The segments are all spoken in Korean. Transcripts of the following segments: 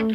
네,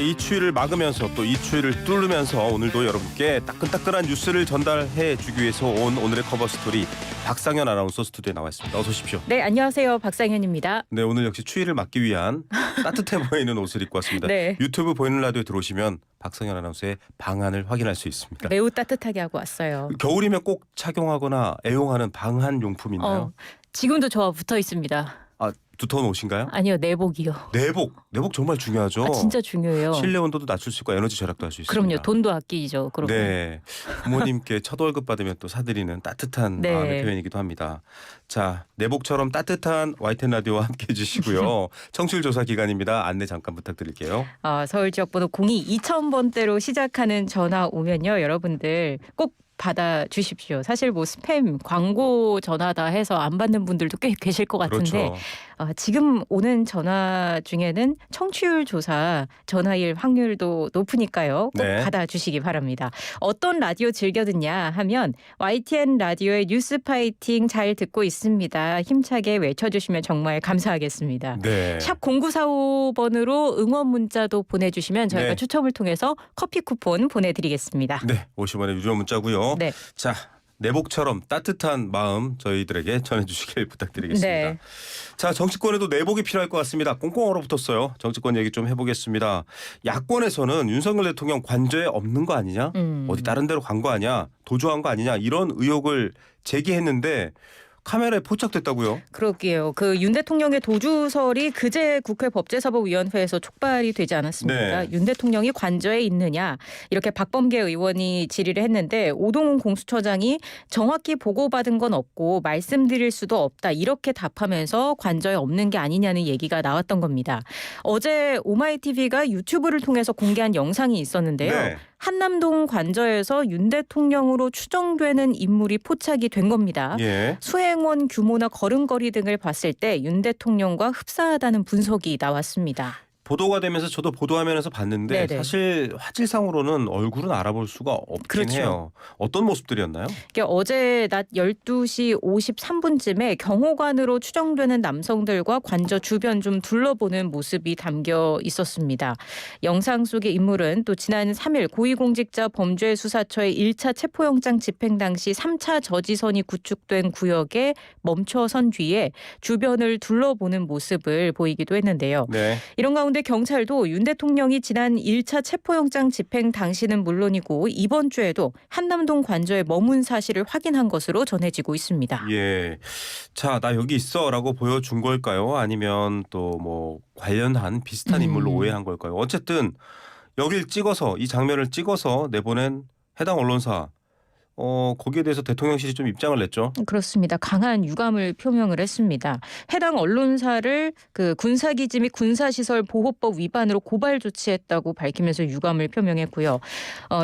이 추위를 막으면서 또 이 추위를 뚫으면서 오늘도 여러분께 따끈따끈한 뉴스를 전달해 주기 위해서 온 오늘의 커버 스토리 박상현 아나운서 스튜디오에 나와 있습니다. 어서 오십시오. 네, 안녕하세요. 박상현입니다. 네, 오늘 역시 추위를 막기 위한 따뜻해 보이는 옷을 입고 왔습니다. 네. 유튜브 보이는 라디오에 들어오시면 박상현 아나운서의 방안을 확인할 수 있습니다. 매우 따뜻하게 하고 왔어요. 겨울이면 꼭 착용하거나 애용하는 방한 용품 있나요? 지금도 저와 붙어 있습니다. 아, 두터운 옷인가요? 아니요, 내복이요. 내복 정말 중요하죠. 아, 진짜 중요해요. 실내 온도도 낮출 수 있고 에너지 절약도 할 수 있습니다. 그럼요, 돈도 아끼죠. 그럼. 네, 부모님께 첫 월급 받으면 또 사드리는 따뜻한 네. 마음의 표현이기도 합니다. 자, 내복처럼 따뜻한 YTN 라디오와 함께 해주시고요. 청취율 조사 기간입니다. 안내 잠깐 부탁드릴게요. 서울 지역번호 02-2000번대로 시작하는 전화 오면요, 여러분들 꼭 받아 주십시오. 사실 뭐 스팸, 광고 전화다 해서 안 받는 분들도 꽤 계실 것 같은데 그렇죠. 지금 오는 전화 중에는 청취율 조사 전화일 확률도 높으니까요. 꼭 네. 받아주시기 바랍니다. 어떤 라디오 즐겨 듣냐 하면 YTN 라디오의 뉴스 파이팅 잘 듣고 있습니다. 힘차게 외쳐주시면 정말 감사하겠습니다. 네. 샵 0945번으로 응원 문자도 보내주시면 저희가 네. 추첨을 통해서 커피 쿠폰 보내드리겠습니다. 네, 50원의 유료 문자고요. 네. 자, 내복처럼 따뜻한 마음 저희들에게 전해주시길 부탁드리겠습니다. 네. 자, 정치권에도 내복이 필요할 것 같습니다. 꽁꽁 얼어붙었어요. 정치권 얘기 좀 해보겠습니다. 야권에서는 윤석열 대통령 관저에 없는 거 아니냐? 어디 다른 데로 간 거 아니야? 도주한 거 아니냐? 이런 의혹을 제기했는데 카메라에 포착됐다고요? 그러게요. 그 윤 대통령의 도주설이 그제 국회 법제사법위원회에서 촉발이 되지 않았습니까? 네. 윤 대통령이 관저에 있느냐 이렇게 박범계 의원이 질의를 했는데 오동훈 공수처장이 정확히 보고받은 건 없고 말씀드릴 수도 없다 이렇게 답하면서 관저에 없는 게 아니냐는 얘기가 나왔던 겁니다. 어제 오마이TV가 유튜브를 통해서 공개한 영상이 있었는데요. 네. 한남동 관저에서 윤 대통령으로 추정되는 인물이 포착이 된 겁니다. 예. 수행원 규모나 걸음걸이 등을 봤을 때 윤 대통령과 흡사하다는 분석이 나왔습니다. 보도가 되면서 저도 보도화면에서 봤는데 네네. 사실 화질상으로는 얼굴은 알아볼 수가 없긴 그렇죠. 해요. 어떤 모습들이었나요? 어제 낮 12시 53분쯤에 경호관으로 추정되는 남성들과 관저 주변 좀 둘러보는 모습이 담겨 있었습니다. 영상 속의 인물은 또 지난 3일 고위공직자 범죄수사처의 1차 체포영장 집행 당시 3차 저지선이 구축된 구역에 멈춰선 뒤에 주변을 둘러보는 모습을 보이기도 했는데요. 네. 이런 가운데 경찰도 윤 대통령이 지난 1차 체포영장 집행 당시는 물론이고 이번 주에도 한남동 관저에 머문 사실을 확인한 것으로 전해지고 있습니다. 예. 자, 나 여기 있어라고 보여준 걸까요? 아니면 또 뭐 관련한 비슷한 인물로 오해한 걸까요? 어쨌든 여길 찍어서 이 장면을 찍어서 내보낸 해당 언론사 거기에 대해서 대통령실이 좀 입장을 냈죠. 그렇습니다. 강한 유감을 표명을 했습니다. 해당 언론사를 그 군사기지 및 군사시설 보호법 위반으로 고발 조치했다고 밝히면서 유감을 표명했고요.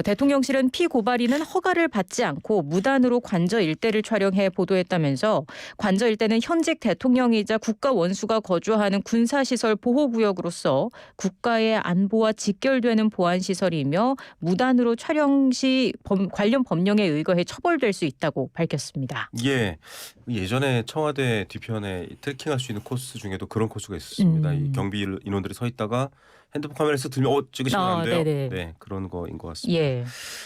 대통령실은 피고발인은 허가를 받지 않고 무단으로 관저 일대를 촬영해 보도했다면서 관저 일대는 현직 대통령이자 국가 원수가 거주하는 군사시설 보호구역으로서 국가의 안보와 직결되는 보안시설이며 무단으로 촬영 시 관련 법령에 의거해 처벌될 수 있다고 밝혔습니다. 예. 예전에 청와대 뒤편에 트레킹할 수 있는 코스 중에도 그런 코스가 있었습니다. 이 경비 인원들이 서 있다가 핸드폰 카메라에서 들면 찍으시면 안 돼요. 네네. 네, 그런 거인 것 같습니다. 예.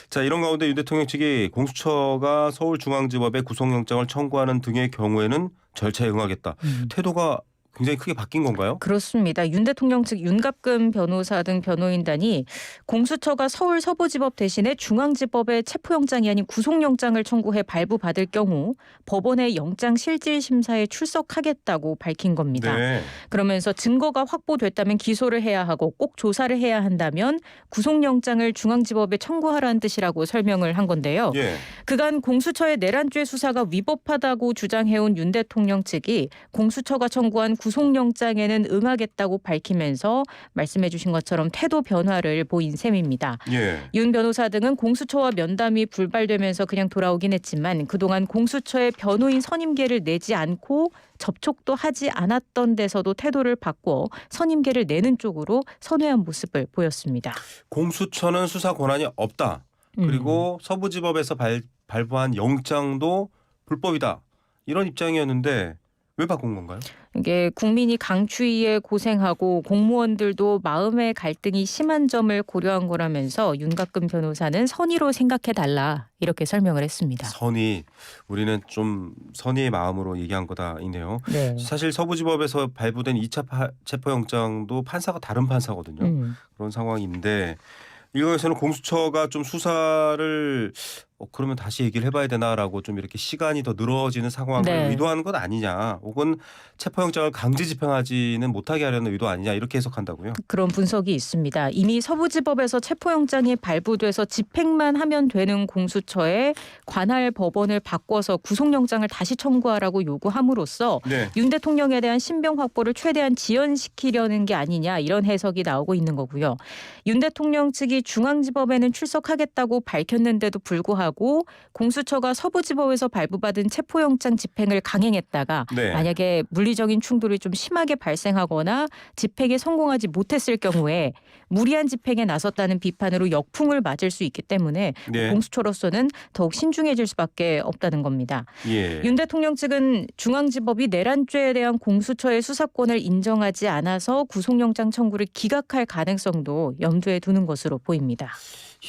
자, 이런 가운데 윤 대통령 측이 공수처가 서울중앙지법에 구속영장을 청구하는 등의 경우에는 절차에 응하겠다. 태도가 굉장히 크게 바뀐 건가요? 그렇습니다. 윤 대통령 측 윤갑근 변호사 등 변호인단이 공수처가 서울 서부지법 대신에 중앙지법에 체포영장이 아닌 구속영장을 청구해 발부받을 경우 법원의 영장실질심사에 출석하겠다고 밝힌 겁니다. 네. 그러면서 증거가 확보됐다면 기소를 해야 하고 꼭 조사를 해야 한다면 구속영장을 중앙지법에 청구하라는 뜻이라고 설명을 한 건데요. 예. 그간 공수처의 내란죄 수사가 위법하다고 주장해온 윤 대통령 측이 공수처가 청구한 구속영장에는 응하겠다고 밝히면서 말씀해 주신 것처럼 태도 변화를 보인 셈입니다. 예. 윤 변호사 등은 공수처와 면담이 불발되면서 그냥 돌아오긴 했지만 그동안 공수처의 변호인 선임계를 내지 않고 접촉도 하지 않았던 데서도 태도를 바꿔 선임계를 내는 쪽으로 선회한 모습을 보였습니다. 공수처는 수사 권한이 없다. 그리고 서부지법에서 발부한 영장도 불법이다. 이런 입장이었는데 왜 바꾼 건가요? 이게 국민이 강추위에 고생하고 공무원들도 마음의 갈등이 심한 점을 고려한 거라면서 윤곽근 변호사는 선의로 생각해달라 이렇게 설명을 했습니다. 선의, 우리는 좀 선의의 마음으로 얘기한 거다이네요. 네. 사실 서부지법에서 발부된 2차 체포영장도 판사가 다른 판사거든요. 그런 상황인데 이거에서는 공수처가 좀 수사를 그러면 다시 얘기를 해봐야 되나라고 좀 이렇게 시간이 더 늘어지는 상황을 네. 의도하는 것 아니냐, 혹은 체포영장을 강제 집행하지는 못하게 하려는 의도 아니냐, 이렇게 해석한다고요. 그런 분석이 있습니다. 이미 서부지법에서 체포영장이 발부돼서 집행만 하면 되는 공수처에 관할 법원을 바꿔서 구속영장을 다시 청구하라고 요구함으로써 네. 윤 대통령에 대한 신병 확보를 최대한 지연시키려는 게 아니냐 이런 해석이 나오고 있는 거고요. 윤 대통령 측이 중앙지법에는 출석하겠다고 밝혔는데도 불구하고 공수처가 서부지법에서 발부받은 체포영장 집행을 강행했다가 네. 만약에 물리적인 충돌이 좀 심하게 발생하거나 집행에 성공하지 못했을 경우에 무리한 집행에 나섰다는 비판으로 역풍을 맞을 수 있기 때문에 네. 공수처로서는 더욱 신중해질 수밖에 없다는 겁니다. 예. 윤 대통령 측은 중앙지법이 내란죄에 대한 공수처의 수사권을 인정하지 않아서 구속영장 청구를 기각할 가능성도 염두에 두는 것으로 보입니다.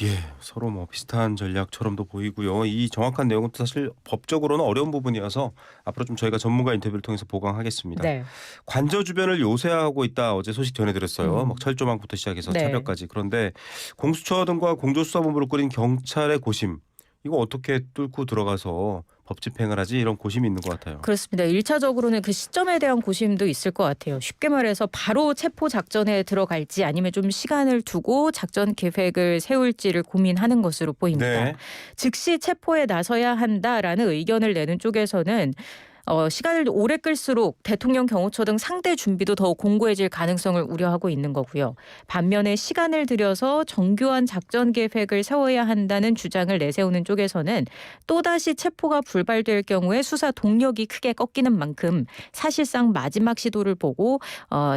예, 서로 뭐 비슷한 전략처럼도 보이고요. 이 정확한 내용은 사실 법적으로는 어려운 부분이어서 앞으로 좀 저희가 전문가 인터뷰를 통해서 보강하겠습니다. 네. 관저 주변을 요새화하고 있다, 어제 소식 전해드렸어요. 막 철조망부터 시작해서 네. 차벽까지. 그런데 공수처 등과 공조수사본부를 꾸린 경찰의 고심, 이거 어떻게 뚫고 들어가서 법 집행을 하지, 이런 고심이 있는 것 같아요. 그렇습니다. 1차적으로는 그 시점에 대한 고심도 있을 것 같아요. 쉽게 말해서 바로 체포 작전에 들어갈지 아니면 좀 시간을 두고 작전 계획을 세울지를 고민하는 것으로 보입니다. 네. 즉시 체포에 나서야 한다라는 의견을 내는 쪽에서는 시간을 오래 끌수록 대통령 경호처 등 상대 준비도 더 공고해질 가능성을 우려하고 있는 거고요. 반면에 시간을 들여서 정교한 작전 계획을 세워야 한다는 주장을 내세우는 쪽에서는 또다시 체포가 불발될 경우에 수사 동력이 크게 꺾이는 만큼 사실상 마지막 시도를 보고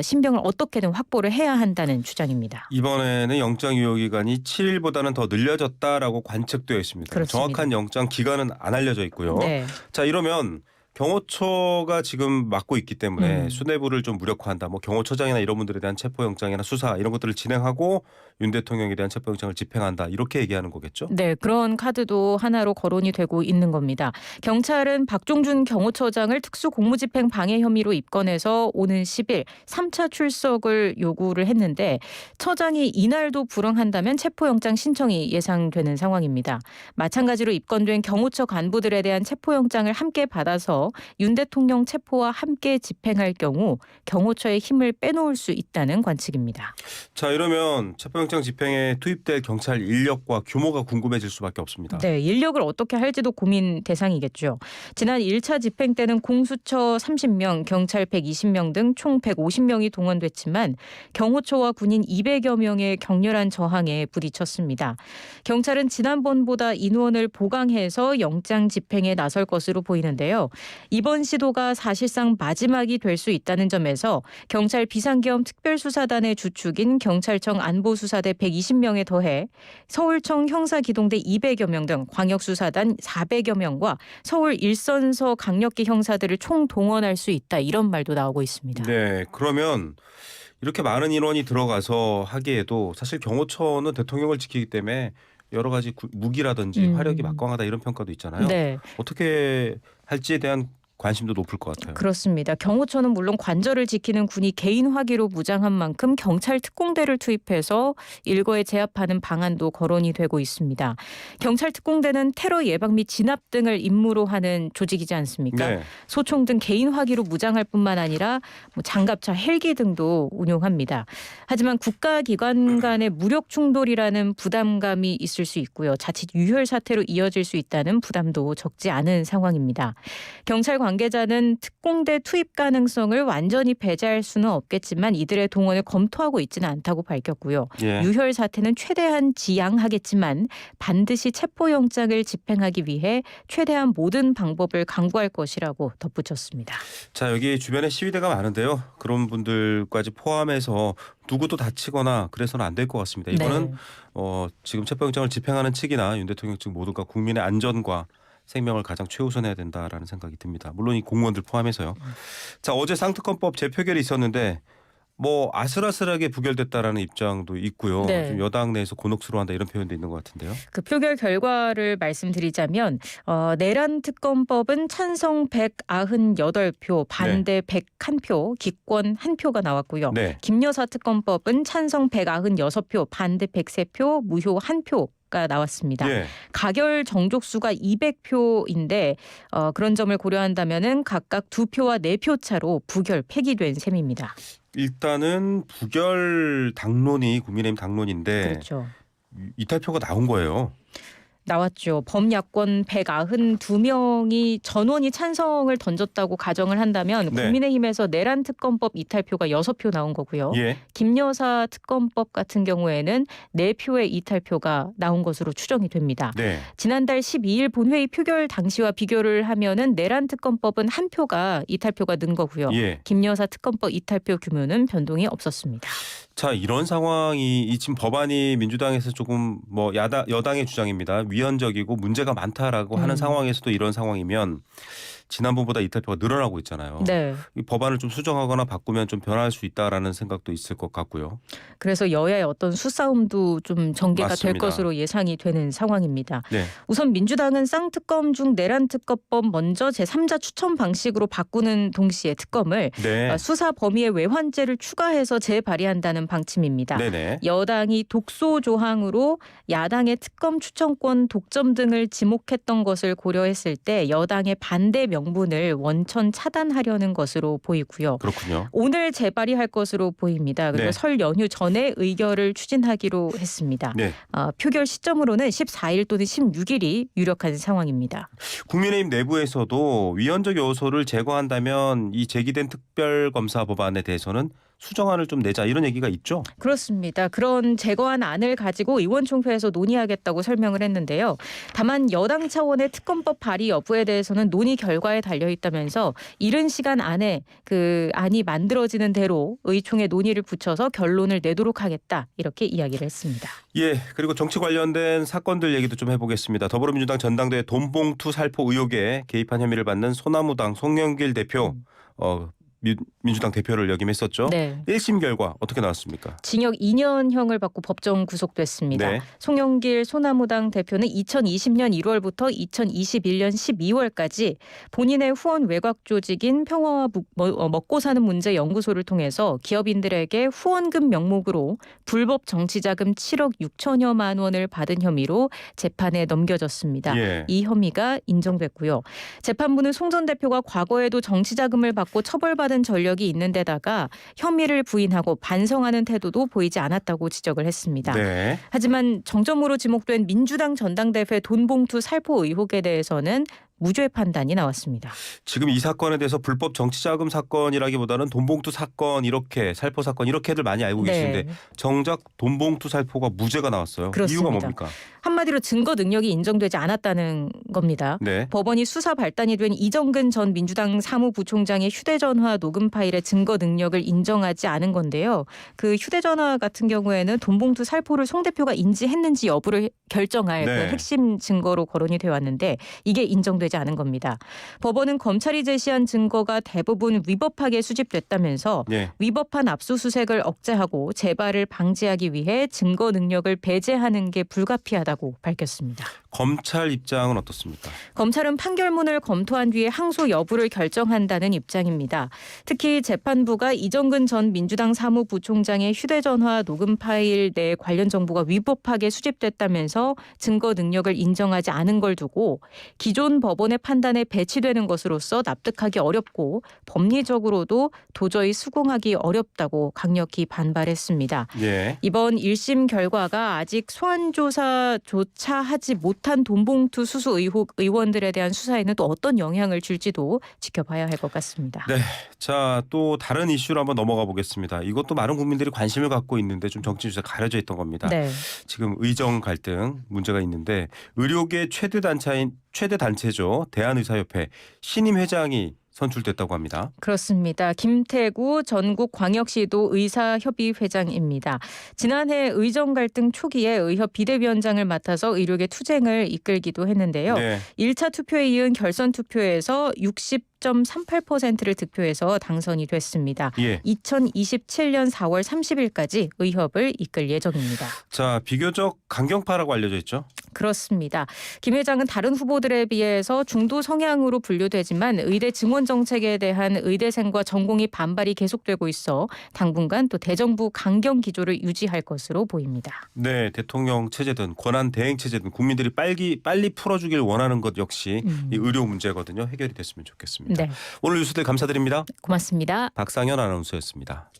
신병을 어떻게든 확보를 해야 한다는 주장입니다. 이번에는 영장 유효 기간이 7일보다는 더 늘려졌다라고 관측되어 있습니다. 그렇습니다. 정확한 영장 기간은 안 알려져 있고요. 네. 자, 이러면 경호처가 지금 맡고 있기 때문에 수뇌부를 좀 무력화한다, 뭐 경호처장이나 이런 분들에 대한 체포영장이나 수사 이런 것들을 진행하고 윤 대통령에 대한 체포영장을 집행한다, 이렇게 얘기하는 거겠죠? 네, 그런 카드도 하나로 거론이 되고 있는 겁니다. 경찰은 박종준 경호처장을 특수공무집행 방해 혐의로 입건해서 오는 10일 3차 출석을 요구를 했는데 처장이 이날도 불응한다면 체포영장 신청이 예상되는 상황입니다. 마찬가지로 입건된 경호처 간부들에 대한 체포영장을 함께 받아서 윤 대통령 체포와 함께 집행할 경우 경호처의 힘을 빼놓을 수 있다는 관측입니다. 자, 이러면 체포영장 집행에 투입될 경찰 인력과 규모가 궁금해질 수밖에 없습니다. 네, 인력을 어떻게 할지도 고민 대상이겠죠. 지난 1차 집행 때는 공수처 30명, 경찰 120명 등 총 150명이 동원됐지만 경호처와 군인 200여 명의 격렬한 저항에 부딪혔습니다. 경찰은 지난번보다 인원을 보강해서 영장 집행에 나설 것으로 보이는데요. 이번 시도가 사실상 마지막이 될 수 있다는 점에서 경찰 비상계엄 특별수사단의 주축인 경찰청 안보수사대 120명에 더해 서울청 형사기동대 200여 명 등 광역수사단 400여 명과 서울 일선서 강력기 형사들을 총동원할 수 있다, 이런 말도 나오고 있습니다. 네, 그러면 이렇게 많은 인원이 들어가서 하기에도 사실 경호처는 대통령을 지키기 때문에 여러 가지 무기라든지 화력이 막강하다, 이런 평가도 있잖아요. 네. 어떻게 할지에 대한 관심도 높을 것 같아요. 그렇습니다. 경호처는 물론 관저를 지키는 군이 개인 화기로 무장한 만큼 경찰 특공대를 투입해서 일거에 제압하는 방안도 거론이 되고 있습니다. 경찰 특공대는 테러 예방 및 진압 등을 임무로 하는 조직이지 않습니까? 네. 소총 등 개인 화기로 무장할 뿐만 아니라 장갑차, 헬기 등도 운용합니다. 하지만 국가기관 간의 무력 충돌이라는 부담감이 있을 수 있고요. 자칫 유혈 사태로 이어질 수 있다는 부담도 적지 않은 상황입니다. 경찰 관계 관계자는 특공대 투입 가능성을 완전히 배제할 수는 없겠지만 이들의 동원을 검토하고 있지는 않다고 밝혔고요. 예. 유혈 사태는 최대한 지양하겠지만 반드시 체포영장을 집행하기 위해 최대한 모든 방법을 강구할 것이라고 덧붙였습니다. 자, 여기 주변에 시위대가 많은데요. 그런 분들까지 포함해서 누구도 다치거나 그래서는 안 될 것 같습니다. 이거는 네. 지금 체포영장을 집행하는 측이나 윤 대통령 측 모두가 국민의 안전과 생명을 가장 최우선해야 된다라는 생각이 듭니다. 물론 이 공무원들 포함해서요. 자, 어제 쌍특검법 재표결이 있었는데 뭐 아슬아슬하게 부결됐다라는 입장도 있고요. 네. 좀 여당 내에서 곤혹스러워한다 이런 표현도 있는 것 같은데요. 그 표결 결과를 말씀드리자면 내란 특검법은 찬성 198표, 반대 101표, 기권 1표가 나왔고요. 네. 김여사 특검법은 찬성 196표, 반대 103표, 무효 1표가 나왔습니다. 예. 가결 정족수가 200표인데 그런 점을 고려한다면은 각각 2표와 4표 차로 부결 폐기된 셈입니다. 일단은 부결 당론이 국민의힘 당론인데 그렇죠. 이탈표가 나온 거예요. 나왔죠. 범야권 192명이 전원이 찬성을 던졌다고 가정을 한다면 네. 국민의힘에서 내란 특검법 이탈표가 6표 나온 거고요. 예. 김여사 특검법 같은 경우에는 4표의 이탈표가 나온 것으로 추정이 됩니다. 네. 지난달 12일 본회의 표결 당시와 비교를 하면은 내란 특검법은 1표가 이탈표가 는 거고요. 예. 김여사 특검법 이탈표 규모는 변동이 없었습니다. 자, 이런 상황이 이 지금 법안이 민주당에서 조금 뭐 여당의 주장입니다. 위헌적이고 문제가 많다라고 하는 상황에서도 이런 상황이면 지난번보다 이탈표가 늘어나고 있잖아요. 네. 이 법안을 좀 수정하거나 바꾸면 좀 변할 수 있다라는 생각도 있을 것 같고요. 그래서 여야의 어떤 수싸움도 좀 전개가 될 맞습니다. 것으로 예상이 되는 상황입니다. 네. 우선 민주당은 쌍특검 중 내란특검법 먼저 제3자 추천 방식으로 바꾸는 동시에 특검을 네. 수사 범위에 외환죄를 추가해서 재발의한다는 방침입니다. 네네. 여당이 독소 조항으로 야당의 특검 추천권 독점 등을 지목했던 것을 고려했을 때 여당의 반대 명분을 원천 차단하려는 것으로 보이고요. 그렇군요. 오늘 재발의할 것으로 보입니다. 그리고 네. 설 연휴 전에 의결을 추진하기로 했습니다. 네. 표결 시점으로는 14일 또는 16일이 유력한 상황입니다. 국민의힘 내부에서도 위헌적 요소를 제거한다면 이 제기된 특별검사 법안에 대해서는 수정안을 좀 내자 이런 얘기가 있죠. 그렇습니다. 그런 제거한 안을 가지고 의원총회에서 논의하겠다고 설명을 했는데요. 다만 여당 차원의 특검법 발의 여부에 대해서는 논의 결과에 달려 있다면서 이른 시간 안에 그 안이 만들어지는 대로 의총에 논의를 붙여서 결론을 내도록 하겠다 이렇게 이야기를 했습니다. 예, 그리고 정치 관련된 사건들 얘기도 좀 해보겠습니다. 더불어민주당 전당대회 돈봉투 살포 의혹에 개입한 혐의를 받는 소나무당 송영길 대표 민주당 대표를 역임했었죠. 네. 1심 결과 어떻게 나왔습니까? 징역 2년형을 받고 법정 구속됐습니다. 네. 송영길 소나무당 대표는 2020년 1월부터 2021년 12월까지 본인의 후원 외곽 조직인 평화와 먹고 사는 문제 연구소를 통해서 기업인들에게 후원금 명목으로 불법 정치자금 7억 6천여만 원을 받은 혐의로 재판에 넘겨졌습니다. 예. 이 혐의가 인정됐고요. 재판부는 송 전 대표가 과거에도 정치자금을 받고 처벌받은 전력이 있는 데다가 혐의를 부인하고 반성하는 태도도 보이지 않았다고 지적을 했습니다. 네. 하지만 정점으로 지목된 민주당 전당대회 돈봉투 살포 의혹에 대해서는 무죄 판단이 나왔습니다. 지금 이 사건에 대해서 불법 정치자금 사건이라기보다는 돈봉투 사건 이렇게 살포 사건 이렇게들 많이 알고 계시는데 정작 돈봉투 살포가 무죄가 나왔어요. 그렇습니다. 이유가 뭡니까? 한마디로 증거 능력이 인정되지 않았다는 겁니다. 네. 법원이 수사 발단이 된 이정근 전 민주당 사무부총장의 휴대전화 녹음 파일의 증거 능력을 인정하지 않은 건데요. 그 휴대전화 같은 경우에는 돈봉투 살포를 송 대표가 인지했는지 여부를 결정할 그 핵심 증거로 거론이 되어 왔는데 이게 인정되지 않은 겁니다. 법원은 검찰이 제시한 증거가 대부분 위법하게 수집됐다면서 위법한 압수수색을 억제하고 재발을 방지하기 위해 증거 능력을 배제하는 게 불가피하다고 밝혔습니다. 검찰 입장은 어떻습니까? 검찰은 판결문을 검토한 뒤에 항소 여부를 결정한다는 입장입니다. 특히 재판부가 이정근 전 민주당 사무부총장의 휴대전화 녹음 파일 내 관련 정보가 위법하게 수집됐다면서 증거 능력을 인정하지 않은 걸 두고 기존 법원의 판단에 배치되는 것으로서 납득하기 어렵고 법리적으로도 도저히 수긍하기 어렵다고 강력히 반발했습니다. 예. 이번 1심 결과가 아직 소환조사조차 하지 못 부탄 돈봉투 수수 의혹 의원들에 대한 수사에는 또 어떤 영향을 줄지도 지켜봐야 할 것 같습니다. 네. 자, 또 다른 이슈로 한번 넘어가 보겠습니다. 이것도 많은 국민들이 관심을 갖고 있는데 좀 정치 뉴스에 가려져 있던 겁니다. 네. 지금 의정 갈등 문제가 있는데 의료계 최대 단체죠. 대한의사협회 신임 회장이 선출됐다고 합니다. 그렇습니다. 김태구 전국광역시도 의사협의회장입니다. 지난해 의정 갈등 초기에 의협 비대위원장을 맡아서 의료계 투쟁을 이끌기도 했는데요. 네. 1차 투표에 이은 결선 투표에서 60.38%를 득표해서 당선이 됐습니다. 예. 2027년 4월 30일까지 의협을 이끌 예정입니다. 자, 비교적 강경파라고 알려져 있죠. 그렇습니다. 김 회장은 다른 후보들에 비해서 중도 성향으로 분류되지만 의대 증원 정책에 대한 의대생과 전공의 반발이 계속되고 있어 당분간 또 대정부 강경 기조를 유지할 것으로 보입니다. 네, 대통령 체제든 권한 대행 체제든 국민들이 빨리 풀어주길 원하는 것 역시 이 의료 문제거든요. 해결이 됐으면 좋겠습니다. 네, 오늘 뉴스들 감사드립니다. 고맙습니다. 박상현 아나운서였습니다.